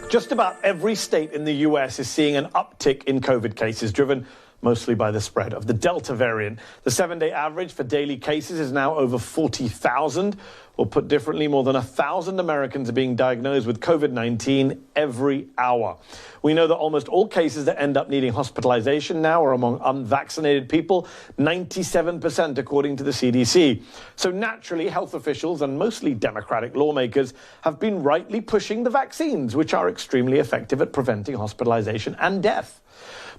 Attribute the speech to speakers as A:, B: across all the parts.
A: Just about every state in the US is seeing an uptick in COVID cases, driven mostly by the spread of the Delta variant. The 7-day average for daily cases is now over 40,000, or put differently, more than 1,000 Americans are being diagnosed with COVID-19 every hour. We know that almost all cases that end up needing hospitalization now are among unvaccinated people, 97% according to the CDC. So naturally, health officials and mostly Democratic lawmakers have been rightly pushing the vaccines, which are extremely effective at preventing hospitalization and death.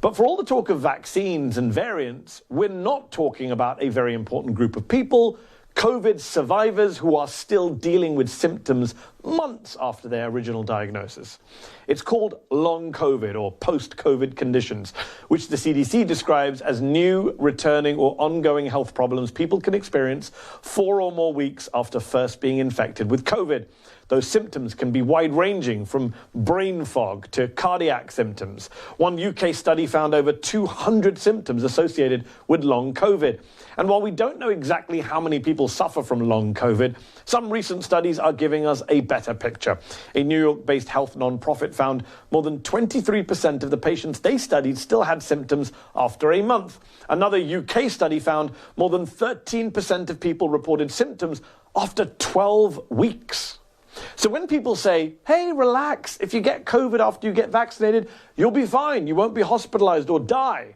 A: But for all the talk of vaccines and variants, we're not talking about a very important group of people, COVID survivors who are still dealing with symptoms months after their original diagnosis. It's called long COVID or post-COVID conditions, which the CDC describes as new, returning or ongoing health problems people can experience 4 or more weeks after first being infected with COVID. Those symptoms can be wide-ranging, from brain fog to cardiac symptoms. One UK study found over 200 symptoms associated with long COVID. And while we don't know exactly how many people suffer from long COVID, some recent studies are giving us a better picture. A New York-based health nonprofit found more than 23% of the patients they studied still had symptoms after a month. Another UK study found more than 13% of people reported symptoms after 12 weeks. So when people say, hey, relax, if you get COVID after you get vaccinated, you'll be fine, you won't be hospitalized or die.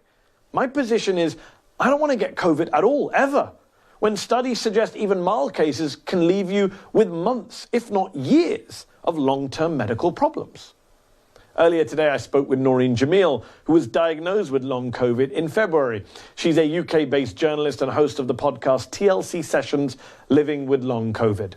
A: My position is, I don't want to get COVID at all, ever. When studies suggest even mild cases can leave you with months, if not years, of long-term medical problems. Earlier today, I spoke with Noreen Jamil, who was diagnosed with long COVID in February. She's a UK-based journalist and host of the podcast TLC Sessions, Living with Long COVID.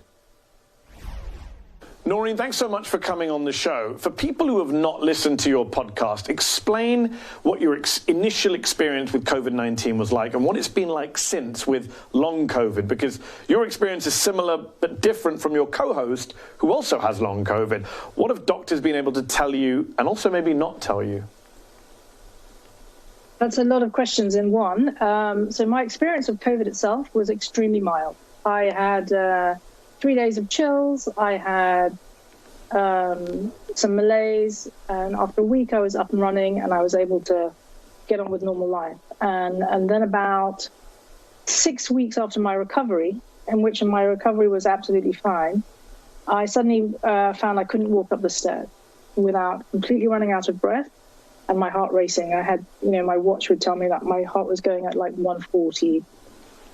A: Noreen, thanks so much for coming on the show. For people who have not listened to your podcast, explain what your initial experience with COVID-19 was like and what it's been like since with long COVID, because your experience is similar but different from your co-host, who also has long COVID. What have doctors been able to tell you and also maybe not tell you?
B: That's a lot of questions in one. So my experience of COVID itself was extremely mild. I had 3 days of chills, I had some malaise, and after a week I was up and running and I was able to get on with normal life. And then about 6 weeks after my recovery, in which my recovery was absolutely fine, I suddenly found I couldn't walk up the stairs without completely running out of breath and my heart racing. I had, my watch would tell me that my heart was going at like 140.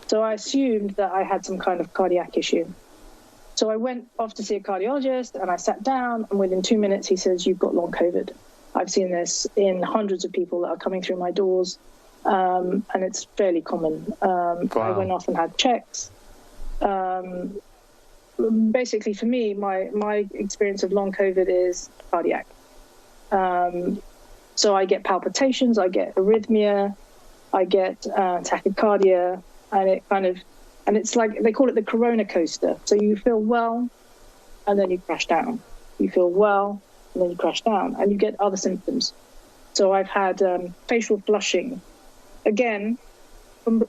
B: So I assumed that I had some kind of cardiac issue. So I went off to see a cardiologist and I sat down, and within 2 minutes he says, you've got long COVID. I've seen this in hundreds of people that are coming through my doors, and it's fairly common. Wow. I went off and had checks. Basically for me, my experience of long COVID is cardiac. So I get palpitations, I get arrhythmia, I get tachycardia, and it's like, they call it the corona coaster. So you feel well, and then you crash down. You feel well, and then you crash down, and you get other symptoms. So I've had facial flushing. Again,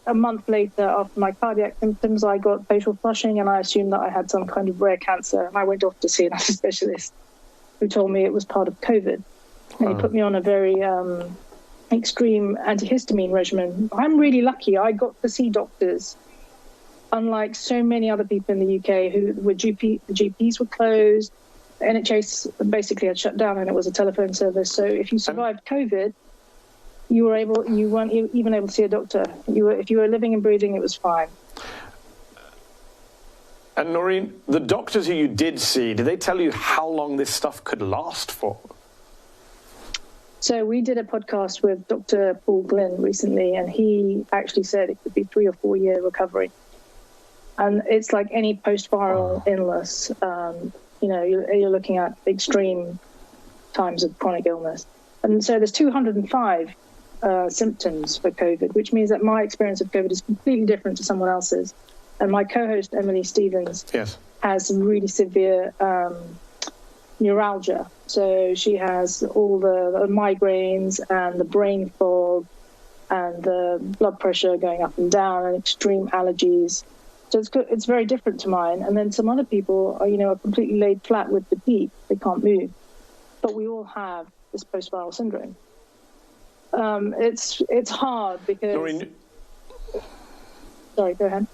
B: a month later, after my cardiac symptoms, I got facial flushing, and I assumed that I had some kind of rare cancer. And I went off to see an eye specialist who told me it was part of COVID. And he put me on a very extreme antihistamine regimen. I'm really lucky. I got to see doctors, unlike so many other people in the UK who were the GPs were closed, the NHS basically had shut down, and it was a telephone service. So if you survived COVID, you weren't even able to see a doctor. If you were living and breathing, it was fine.
A: And Noreen, the doctors who you did see, did they tell you how long this stuff could last for?
B: So we did a podcast with Dr. Paul Glynn recently, and he actually said it could be 3 or 4 year recovery. And it's like any post-viral illness, you're looking at extreme times of chronic illness. And so there's 205 symptoms for COVID, which means that my experience of COVID is completely different to someone else's. And my co-host, Emily Stevens, has some really severe neuralgia. So she has all the migraines and the brain fog and the blood pressure going up and down and extreme allergies. So it's very different to mine. And then some other people are completely laid flat with fatigue. They can't move. but we all have this post-viral syndrome. It's hard because...
A: Noreen...
B: Sorry, go ahead.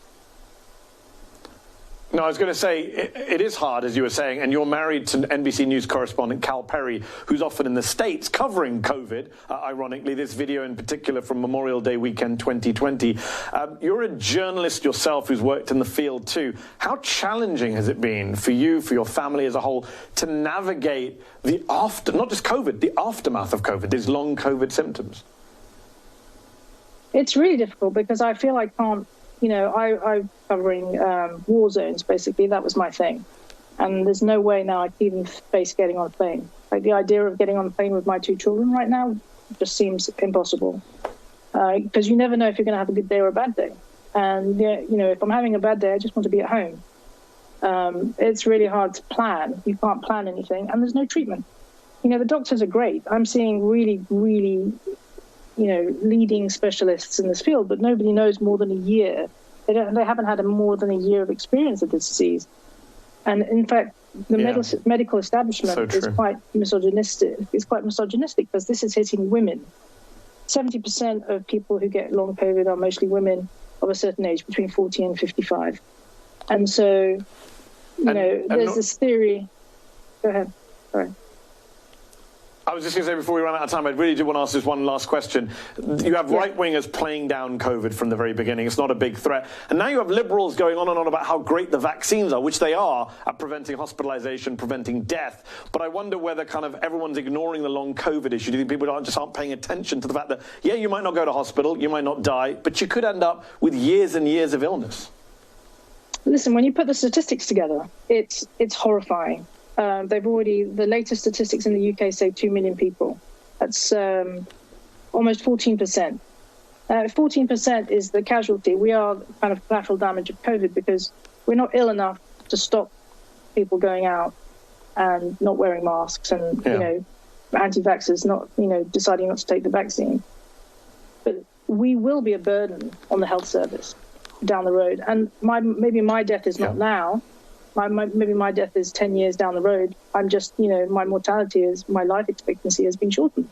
A: No, I was going to say, it is hard, as you were saying, and you're married to NBC News correspondent Cal Perry, who's often in the States covering COVID, ironically, this video in particular from Memorial Day weekend 2020. You're a journalist yourself who's worked in the field too. How challenging has it been for you, for your family as a whole, to navigate the not just COVID, the aftermath of COVID, these long COVID symptoms?
B: It's really difficult because I feel I can't, I'm covering war zones, basically. That was my thing. And there's no way now I can even face getting on a plane. Like, the idea of getting on a plane with my 2 children right now just seems impossible. Because you never know if you're going to have a good day or a bad day. And, if I'm having a bad day, I just want to be at home. It's really hard to plan. You can't plan anything. And there's no treatment. The doctors are great. I'm seeing really, really... leading specialists in this field, but nobody knows more than a year. They haven't had more than a year of experience of this disease. And in fact, the medical establishment is quite misogynistic. It's quite misogynistic because this is hitting women. 70% of people who get long COVID are mostly women of a certain age, between 40 and 55. And so, there's this theory. Go ahead. Sorry.
A: I was just going to say, before we run out of time, I really do want to ask this one last question. You have right-wingers playing down COVID from the very beginning. It's not a big threat. And now you have liberals going on and on about how great the vaccines are, which they are, at preventing hospitalization, preventing death. But I wonder whether kind of everyone's ignoring the long COVID issue. Do you think people aren't paying attention to the fact that, you might not go to hospital, you might not die, but you could end up with years and years of illness?
B: Listen, when you put the statistics together, it's horrifying. The latest statistics in the UK say 2 million people. That's almost 14%. 14% is the casualty. We are kind of collateral damage of COVID because we're not ill enough to stop people going out and not wearing masks and, anti-vaxxers not, deciding not to take the vaccine. But we will be a burden on the health service down the road. And maybe my death is not now. Maybe my death is 10 years down the road. I'm just, my my life expectancy has been shortened.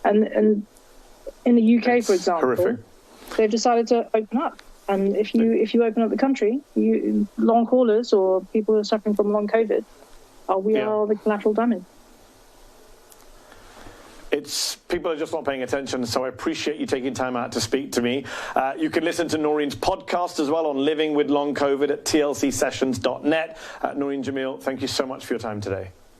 B: And in the UK, for example,
A: horrific.
B: They've decided to open up. And if you open up the country, long haulers or people who are suffering from long COVID, we are the collateral damage.
A: People are just not paying attention, so I appreciate you taking time out to speak to me. You can listen to Noreen's podcast as well on living with long COVID at tlcsessions.net. Noreen Jamil, thank you so much for your time today.